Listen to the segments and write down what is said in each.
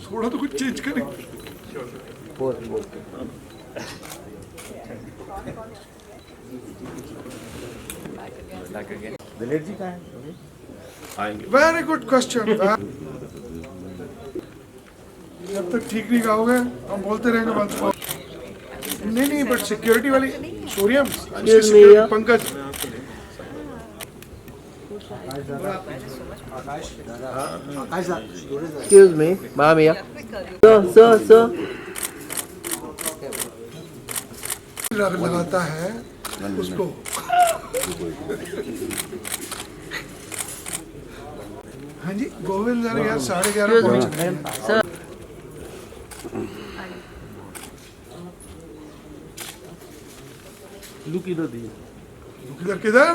थोड़ा तो कुछ चेंज करें। दिलीप जी कहाँ हैं? Very good question. जब तक ठीक नहीं गाओगे हम बोलते रहेंगे बात। नहीं बट सिक्योरिटी वाली सोरियम Pankaj Excuse me, Mami. Sir. लगाता है उसको। हाँ जी गोविंद यार 11:30 पहुंच। Sir. लुक इधर दी। किधर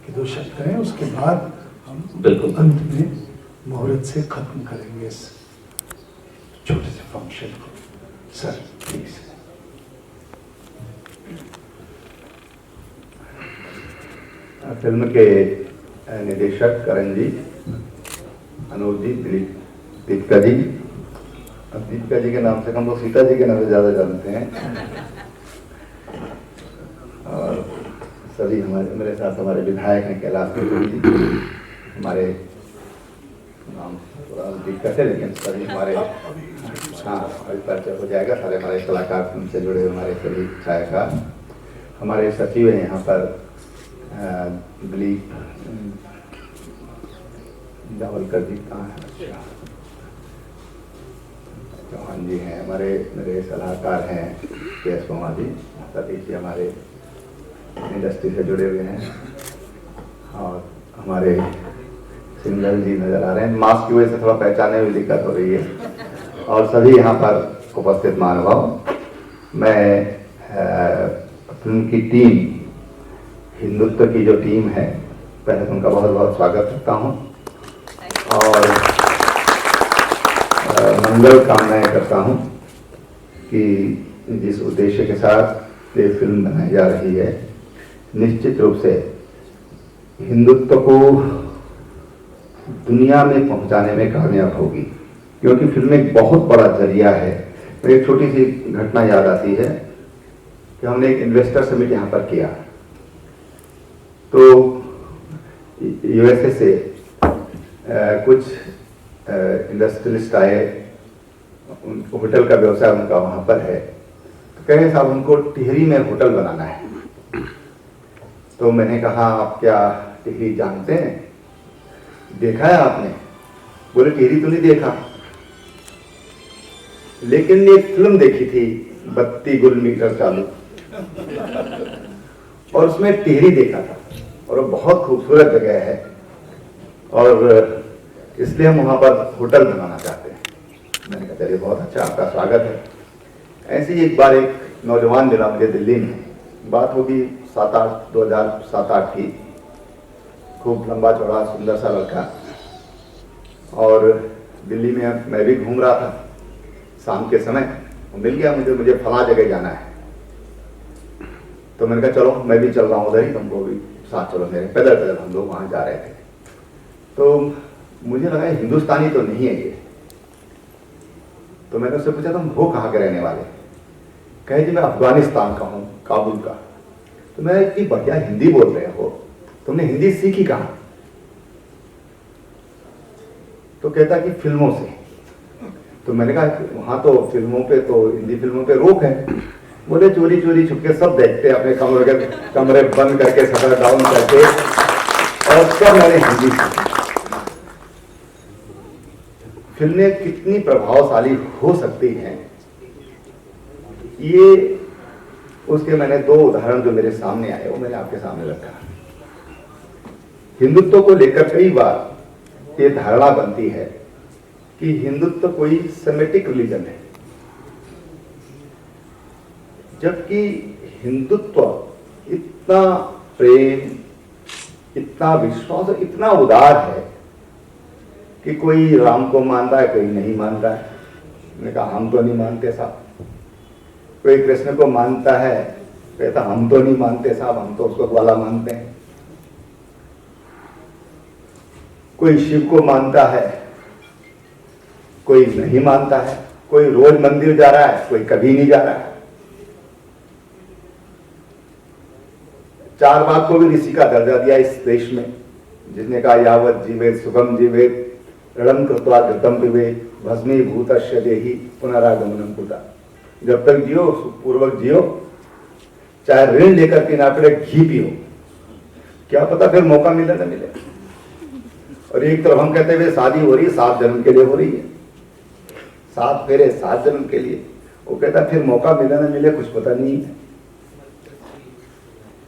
दो शब्द हैं उसके बाद हम बिल्कुल अंत में मुहूर्त से खत्म करेंगे इस छोटे से फंक्शन को। Sir please. फिल्म के निर्देशक करण जी, अनूप जी, दीपिका जी। अब दीपिका जी के नाम से हम लोग सीता जी के नाम से ज़्यादा जानते हैं। और सभी मेरे साथ हमारे विधायक हैं कैलाश जी, हमारे नाम थोड़ा दिक्कत है लेकिन सभी हमारे अभी परिचय हो जाएगा। सारे हमारे कलाकार फिल्म से जुड़े हमारे सभी छायाकार, हमारे सचिव हैं यहाँ पर दिलीप जावलकर जी कहाँ हैं, चौहान जी हैं, हमारे मेरे सलाहकार हैं के एस कुमार जी, सतीश जी हमारे इंडस्ट्री से जुड़े हुए हैं, और हमारे सिंगल जी नजर आ रहे हैं। मास्क की वजह से थोड़ा पहचानने में दिक्कत हो रही है। और सभी यहाँ पर उपस्थित महानुभाव, मैं फिल्म की टीम, हिंदुत्व की जो टीम है, पहले तो उनका बहुत बहुत स्वागत करता हूँ और मंगल कामनाएं करता हूँ कि जिस उद्देश्य के साथ ये फिल्म बनाई जा रही है, निश्चित रूप से हिंदुत्व को दुनिया में पहुंचाने में कामयाब होगी, क्योंकि फिल्म एक बहुत बड़ा जरिया है। तो एक छोटी सी घटना याद आती है कि हमने एक इन्वेस्टर समिट यहाँ पर किया, तो यूएसए से कुछ इंडस्ट्रियलिस्ट आए, उनको होटल का व्यवसाय उनका वहाँ पर है, तो कहे साहब उनको टिहरी में होटल बनाना है। तो मैंने कहा आप क्या टिहरी जानते हैं, देखा है आपने? बोले टिहरी तो नहीं देखा, लेकिन एक फिल्म देखी थी बत्ती गुल मीटर चालू, और उसमें टिहरी देखा था, और वो बहुत खूबसूरत जगह है और इसलिए हम वहाँ पर होटल बनाना चाहते हैं। मैंने कहा चलिए बहुत अच्छा, आपका स्वागत है। ऐसे ही एक बार एक नौजवान मिला मुझे दिल्ली में, बात होगी 2007-8 की, खूब लंबा चौड़ा सुंदर सा लड़का, और दिल्ली में मैं भी घूम रहा था शाम के समय, मिल गया मुझे फला जगह जाना है। तो मैंने कहा चलो मैं भी चल रहा हूँ उधर ही, तुमको भी साथ चलो मेरे। पैदल हम लोग वहाँ जा रहे थे, तो मुझे लगा हिंदुस्तानी तो नहीं है ये, तो मैंने उससे पूछा तुम हो कहाँ के रहने वाले? कहे जी मैं अफगानिस्तान का हूँ, काबुल का। तो मैं इतनी बढ़िया हिंदी बोल रहे हो, तुमने हिंदी सीखी कहाँ? तो कहता कि फिल्मों से। तो मैंने कहा वहां तो फिल्मों पे, तो हिंदी फिल्मों पे रोक है। बोले चोरी चोरी छुपके सब देखते हैं, अपने कमरे बंद करके, शटर डाउन करके, और सब मैंने हिंदी सीखी। फिल्में कितनी प्रभावशाली हो सकती हैं, ये उसके मैंने 2 उदाहरण जो मेरे सामने आए वो मैंने आपके सामने रखा। हिंदुत्व को लेकर कई बार ये धारणा बनती है कि हिंदुत्व कोई सेमेटिक रिलीजन है, जबकि हिंदुत्व इतना प्रेम, इतना विश्वास, इतना उदार है कि कोई राम को मानता है, कोई नहीं मानता है। मैंने कहा हम तो नहीं मानते साहब। कोई कृष्ण को मानता है, कहता हम तो नहीं मानते साहब, हम तो उसको ग्वाला मानते हैं। कोई शिव को मानता है, कोई नहीं मानता है। कोई रोज मंदिर जा रहा है, कोई कभी नहीं जा रहा है। चारवाक को भी ऋषि का दर्जा दिया इस देश में, जिसने कहा यावत जीवेत सुखम जीवेत ऋणम कृत्वा घृतम पिबेत भस्मीभूतस्य देहि पुनरागमनम कुता। जब तक जियो सुखपूर्वक जियो, चाहे ऋण लेकर के ना पड़े, घी पियो, क्या पता फिर मौका मिले ना मिले। और एक तरफ हम कहते हुए शादी हो रही है, 7 जन्म के लिए हो रही है, 7 फेरे 7 जन्म के लिए। वो कहता फिर मौका मिले ना मिले, कुछ पता नहीं है।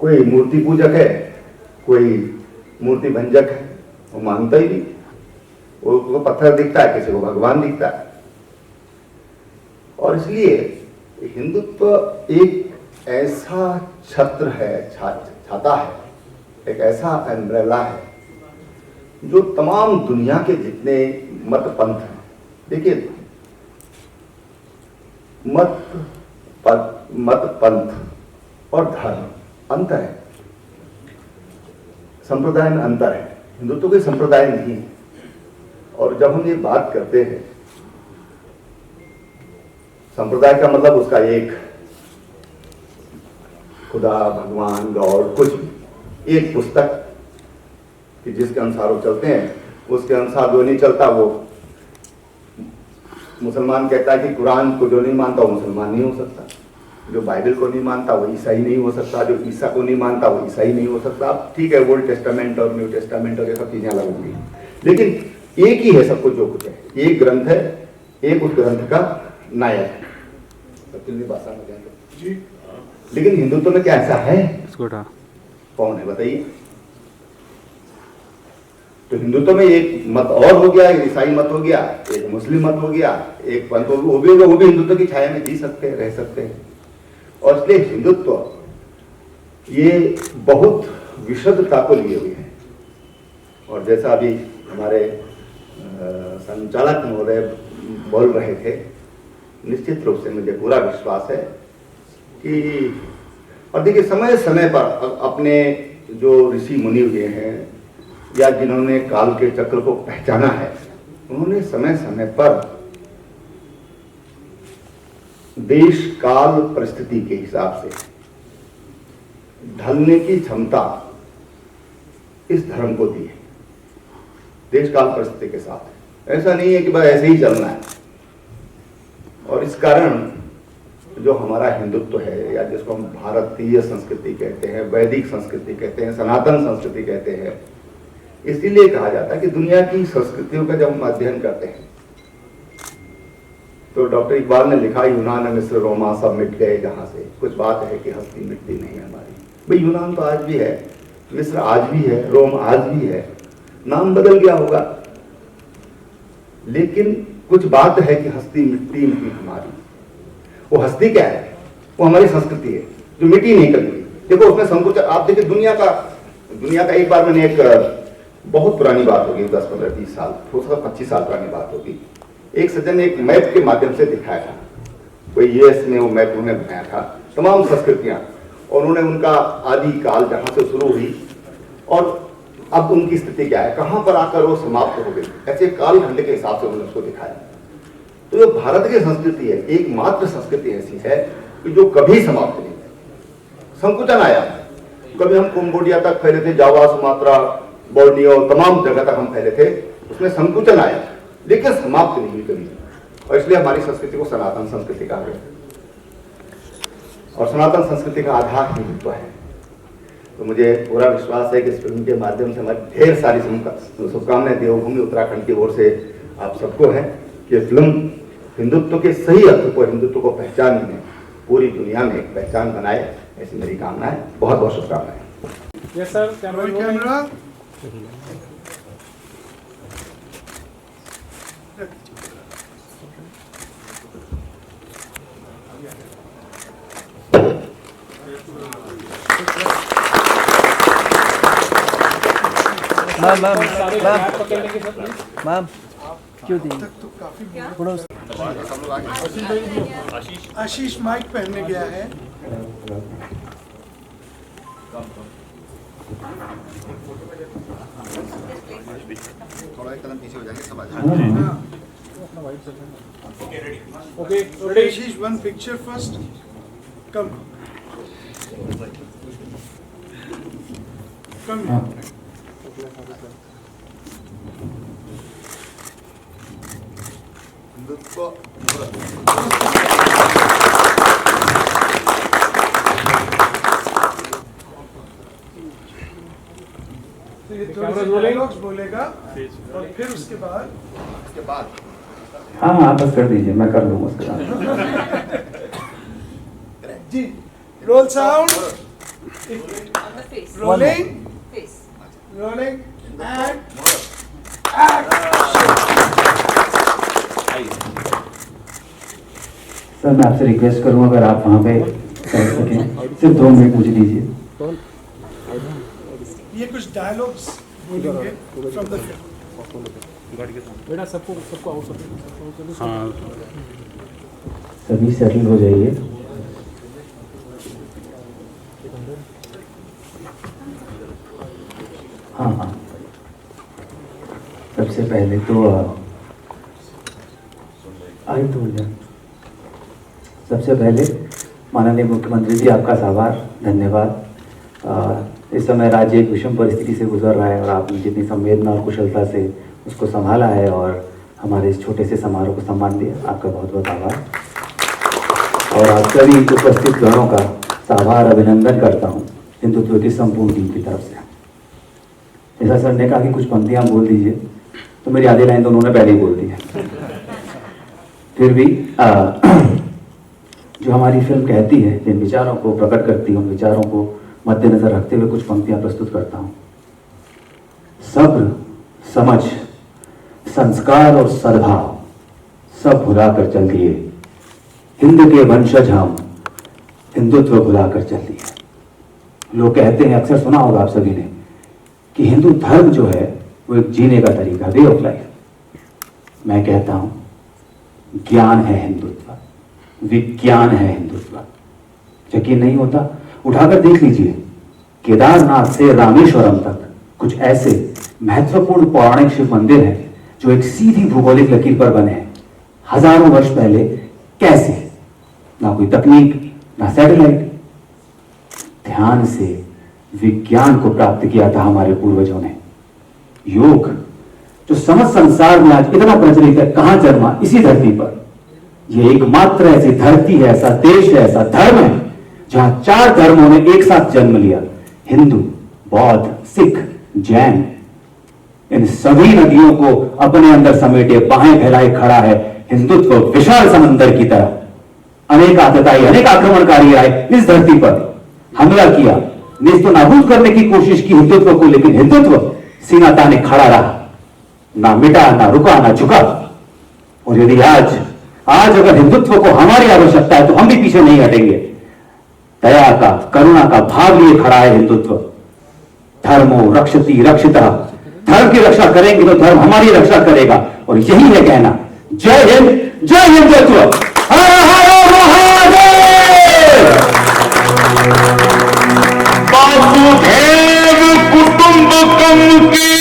कोई मूर्ति पूजक है, कोई मूर्ति भंजक है, वो मानता ही नहीं। वो पत्थर दिखता है, किसी को भगवान दिखता है। और इसलिए हिंदुत्व एक ऐसा छत्र है, छाता है, एक ऐसा एम्ब्रेला है जो तमाम दुनिया के जितने मत पंथ हैं। देखिए, मत पंथ और धर्म अंतर है, संप्रदाय में अंतर है। हिंदुत्व कोई संप्रदाय नहीं है। और जब हम ये बात करते हैं, संप्रदाय का मतलब उसका एक खुदा, भगवान, गॉड, कुछ भी, एक पुस्तक कि जिसके अनुसार वो चलते हैं, उसके अनुसार जो नहीं चलता वो मुसलमान कहता है कि कुरान को जो नहीं मानता वो मुसलमान नहीं हो सकता, जो बाइबल को नहीं मानता वो ईसाई नहीं हो सकता, जो ईसा को नहीं मानता वो ईसाई नहीं हो सकता। ठीक है, ओल्ड टेस्टामेंट और न्यू टेस्टामेंट और ये सब चीजें अलग होंगी, लेकिन एक ही है सब कुछ, जो कुछ है एक ग्रंथ है, एक उस ग्रंथ का नायक है। भाषा में जी। लेकिन हिंदुत्व में क्या ऐसा है? कौन है बताइए? तो हिंदुत्व में एक मत और हो गया, एक ईसाई मत हो गया, एक मुस्लिम मत हो गया, एक पंथ हो गया, वो भी हिंदुत्व की छाया में जी सकते हैं, रह सकते हैं। और इसलिए हिंदुत्व ये बहुत विशुद्धता को लिए हुए है। और जैसा अभी हमारे संचालक महोदय बोल रहे थे, निश्चित रूप से मुझे पूरा विश्वास है कि, और देखिए समय समय पर अपने जो ऋषि मुनि हुए हैं या जिन्होंने काल के चक्र को पहचाना है, उन्होंने समय समय पर देश काल परिस्थिति के हिसाब से ढलने की क्षमता इस धर्म को दी है, देश काल परिस्थिति के साथ। ऐसा नहीं है कि बस ऐसे ही चलना है। और इस कारण जो हमारा हिंदुत्व है, या जिसको हम भारतीय संस्कृति कहते हैं, वैदिक संस्कृति कहते हैं, सनातन संस्कृति कहते हैं, इसीलिए कहा जाता है कि दुनिया की संस्कृतियों का जब हम अध्ययन करते हैं, तो डॉक्टर इकबाल ने लिखा, यूनान, मिस्र, रोमा सब मिट गए जहां से, कुछ बात है कि हस्ती मिटती नहीं हमारी। भाई यूनान तो आज भी है, मिस्र आज भी है, रोम आज भी है, नाम बदल गया होगा, लेकिन कुछ बात है कि हस्ती मिटती नहीं हमारी। वो हस्ती क्या है? वो हमारी संस्कृति है जो मिटी नहीं कभी। देखो उसमें संकुच, आप देखिए दुनिया का एक बार मैंने एक बहुत पुरानी बात होगी, 10, 15, 20 साल, हो सकता 25 साल पुरानी बात होगी। एक सज्जन ने एक मैप के माध्यम से दिखाया था, कोई यूएस में वो मैप उन्होंने बनाया था, तमाम संस्कृतियां, और उन्होंने उनका आदि काल जहां से शुरू हुई और अब उनकी स्थिति क्या है, कहां पर आकर वो समाप्त हो गई, ऐसे कालखंड के हिसाब से उन्होंने उसको दिखाया। तो जो भारत की संस्कृति है, एकमात्र संस्कृति ऐसी है कि जो कभी समाप्त नहीं है। संकुचन आया, कभी हम कंबोडिया तक फैले थे, जावा, सुमात्रा, बोर्नियो, तमाम जगह तक हम फैले थे, उसमें संकुचन आया, लेकिन समाप्त नहीं हुई कभी। और इसलिए हमारी संस्कृति को सनातन संस्कृति कहा गया, और सनातन संस्कृति का आधार हिंदुत्व है। तो मुझे पूरा विश्वास है कि इस फिल्म के माध्यम से हमारी ढेर सारी शुभकामनाएं देवभूमि उत्तराखंड की ओर से आप सबको है कि फिल्म हिंदुत्व के सही अर्थ को, हिंदुत्व को पहचानने में पूरी दुनिया में एक पहचान बनाए, ऐसी मेरी कामना है। बहुत बहुत शुभकामनाएं। Yes sir, camera. मैम क्यों दी आशीष माइक पहनने गया है। थोड़ा एक कदम पीछे हो जाएंगे सब आ जाएंगे। Okay, ready? Ashish, one picture first. Come. Come here. तो ये डायलॉग्स बोलेगा और फिर उसके बाद हाँ हाँ बस कर दीजिए, मैं कर लूँगा उसके बाद। जी roll sound rolling rolling and sir मैं आपसे रिक्वेस्ट करूँ अगर आप वहाँ पे कर सकें, सिर्फ 2 मिनट मुझे दीजिए। ये कुछ डायलॉग्स बोलेंगे फ्रॉम द फिल्म। बेटा सबको आउट हाँ सभी सेटल हो जाइए। हाँ हाँ सबसे पहले तो सबसे पहले माननीय मुख्यमंत्री जी आपका आभार धन्यवाद। इस समय राज्य एक विषम परिस्थिति से गुजर रहा है और आपने जितनी संवेदना और कुशलता से उसको संभाला है और हमारे इस छोटे से समारोह को सम्मान दिया, आपका बहुत बहुत आभार। और आप सभी उपस्थित गणों का आभार अभिनंदन करता हूँ हिंदुत्व की संपूर्ण टीम की तरफ से। जैसा सर ने कहा कि कुछ पंक्तियाँ बोल दीजिए, तो मेरी आधी लाइन तो उन्होंने पहले ही बोल दी है। फिर भी जो हमारी फिल्म कहती है, जिन विचारों को प्रकट करती है, उन विचारों को मद्देनजर रखते हुए कुछ पंक्तियां प्रस्तुत करता हूं। सब्र, समझ, संस्कार और सद्भाव सब भुलाकर चल दिए, हिंद के वंशज हम हिंदुत्व भुलाकर चल दिए। लोग कहते हैं, अक्सर सुना होगा आप सभी ने, कि हिंदू धर्म जो है वो एक जीने का तरीका, वे ऑफ लाइफ। मैं कहता हूं ज्ञान है हिंदुत्व, विज्ञान है हिंदुत्व। यकीन नहीं होता, उठाकर देख लीजिए, केदारनाथ से रामेश्वरम तक कुछ ऐसे महत्वपूर्ण पौराणिक शिव मंदिर हैं जो एक सीधी भूगोलिक लकीर पर बने हैं। हजारों वर्ष पहले कैसे? ना कोई तकनीक, ना सैटेलाइट, ध्यान से विज्ञान को प्राप्त किया था हमारे पूर्वजों ने। योग जो समस्त संसार में आज इतना प्रचलित है, कहां जन्मा? इसी धरती पर। यह एकमात्र ऐसी धरती है, ऐसा देश है, ऐसा धर्म है जहां 4 धर्मों ने एक साथ जन्म लिया। हिंदू, बौद्ध, सिख, जैन, इन सभी नदियों को अपने अंदर समेटे बाहें फैलाए खड़ा है हिंदुत्व विशाल समंदर की तरह। अनेक आतताई, अनेक आक्रमणकारी आए इस धरती पर, हमला किया, नेस्तो नाबूद करने की कोशिश की हिंदुत्व को, लेकिन हिंदुत्व सीना ताने खड़ा रहा, ना मिटा, ना रुका, ना झुका। और यदि आज अगर हिंदुत्व को हमारी आवश्यकता है तो हम भी पीछे नहीं हटेंगे। दया का, करुणा का भाव लिए खड़ा है हिंदुत्व। धर्मो रक्षति रक्षितः, धर्म की रक्षा करेंगे तो धर्म हमारी रक्षा करेगा। और यही है कहना, जय हिंद, जय हिंदुत्व, हर हर महादेव। वसुधैव कुटुंबकम की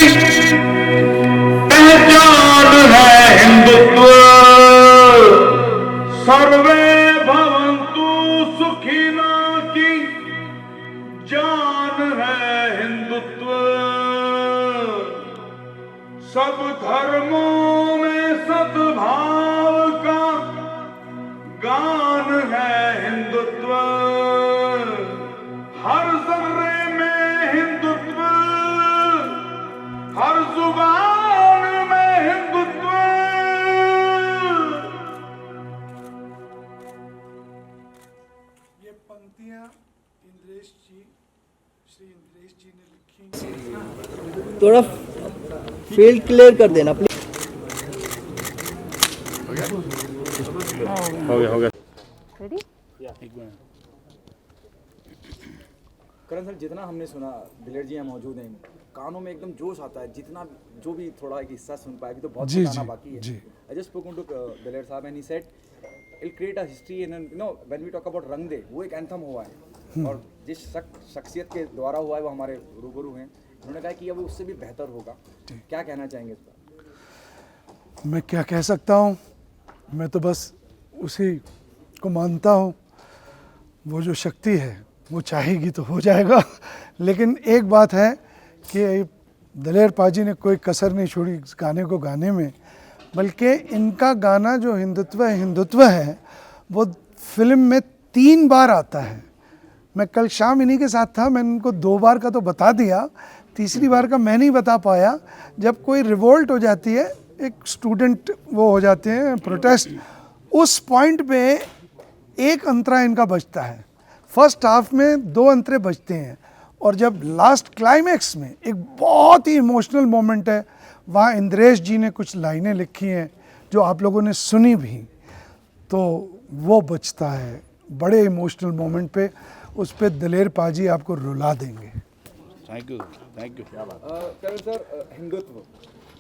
पहचान है हिंदुत्व, सर्वे भवन्तु सुखिना की जान है हिंदुत्व। सब धर्मों में सद्भाव का गान है हिंदुत्व, हर जर्रे में हिंदुत्व, हर जुबान में हिंदुत्व। ये पंक्तियां इंद्रेश जी, श्री इंद्रेश जी ने लिखी। थोड़ा फील्ड क्लियर कर देना प्लीज। हो गया रेडी? करण सर, जितना हमने सुना, दिलेर जी यहाँ मौजूद हैं, कानों में एकदम जोश आता है, जितना जो भी थोड़ा एक हिस्सा सुन पाए, अभी तो बहुत जी, गाना जी, बाकी है। जी। I just spoken to Diler Sahab and he said it create a history in you know when we talk about Rang De, वो एक एंथम हुआ है और जिस शख्सियत के द्वारा हुआ है वो हमारे रूबरू हैं। उन्होंने कहा कि अब उससे भी बेहतर होगा। क्या कहना चाहेंगे इस पर? मैं क्या कह सकता हूँ, मैं तो बस उसी को मानता हूँ, वो जो शक्ति है वो चाहेगी तो हो जाएगा। लेकिन एक बात है कि दलेर पाजी ने कोई कसर नहीं छोड़ी इस गाने को गाने में, बल्कि इनका गाना जो हिंदुत्व है वो फिल्म में 3 बार आता है। मैं कल शाम इन्हीं के साथ था, मैंने उनको 2 बार का तो बता दिया, तीसरी बार का मैं नहीं बता पाया। जब कोई रिवोल्ट हो जाती है, एक स्टूडेंट वो हो जाते हैं प्रोटेस्ट, उस पॉइंट पे एक अंतरा इनका बजता है। फर्स्ट हाफ में 2 अंतरे बजते हैं और जब लास्ट क्लाइमैक्स में एक बहुत ही इमोशनल मोमेंट है, वहाँ इंद्रेश जी ने कुछ लाइनें लिखी हैं जो आप लोगों ने सुनी भी, तो वो बचता है बड़े इमोशनल मोमेंट पे। उस पे दलेर पाजी आपको रुला देंगे। Thank you, thank you. Karan sir, Hindutva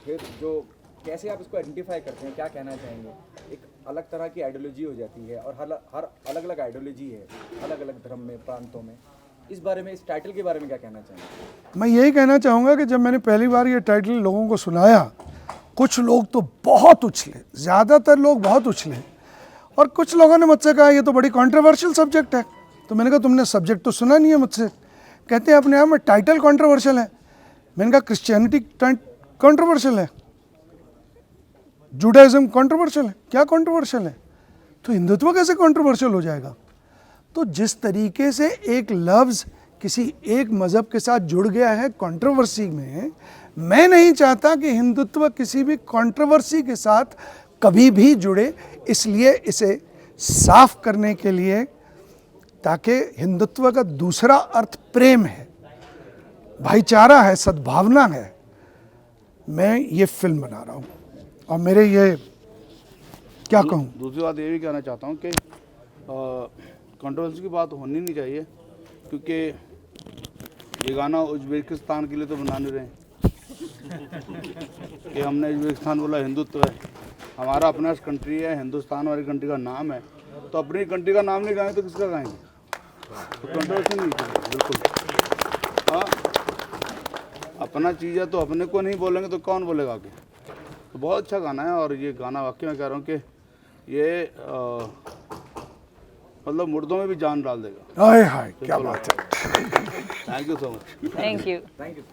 फिर जो कैसे आप इसको आइडेंटिफाई करते हैं, क्या कहना चाहेंगे? एक अलग तरह की आइडियोलॉजी हो जाती है और हर अलग अलग आइडियोलॉजी है अलग अलग धर्म में, प्रांतों में। इस बारे में, इस टाइटल के बारे में क्या कहना चाहेंगे? मैं यही कहना चाहूँगा कि जब मैंने पहली बार ये टाइटल लोगों को सुनाया, कुछ लोग तो बहुत उछले, ज़्यादातर लोग बहुत उछले, और कुछ लोगों ने मुझसे कहा ये तो बड़ी कंट्रोवर्शियल सब्जेक्ट है। तो मैंने कहा तुमने सब्जेक्ट तो सुना नहीं है मुझसे। कहते हैं अपने आप में टाइटल कंट्रोवर्शियल है। मैंने कहा क्रिश्चियनिटी कंट्रोवर्शियल है, जुडाइज्म कंट्रोवर्शियल है, क्या कंट्रोवर्शियल है? तो हिंदुत्व कैसे कंट्रोवर्शियल हो जाएगा? तो जिस तरीके से एक लफ्ज़ किसी एक मज़हब के साथ जुड़ गया है कंट्रोवर्सी में, मैं नहीं चाहता कि हिंदुत्व किसी भी कंट्रोवर्सी के साथ कभी भी जुड़े। इसलिए इसे साफ करने के लिए, ताकि हिंदुत्व का दूसरा अर्थ प्रेम है, भाईचारा है, सद्भावना है, मैं ये फिल्म बना रहा हूँ। और मेरे ये क्या कहूँ, दूसरी बात ये भी कहना चाहता हूँ कि कंट्रोवर्सी की बात होनी नहीं चाहिए, क्योंकि ये गाना उज्बेकिस्तान के लिए तो बना नहीं रहे कि हमने उज्बेकिस्तान बोला हिंदुत्व है। हमारा अपना कंट्री है, हिंदुस्तान हमारी कंट्री का नाम है, तो अपनी कंट्री का नाम नहीं गाएंगे तो किसका गाएंगे? तो कंट्रोवर्सी नहीं चाहिए, बिल्कुल। हाँ, अपना चीज़ है तो अपने को नहीं बोलेंगे तो कौन बोलेगा आगे? तो बहुत अच्छा गाना है, और ये गाना वाकई में कह रहा हूँ कि ये मतलब मुर्दों में भी जान डाल देगा। हाय हाय क्या बात है। Thank you so much. Thank you. Thank you.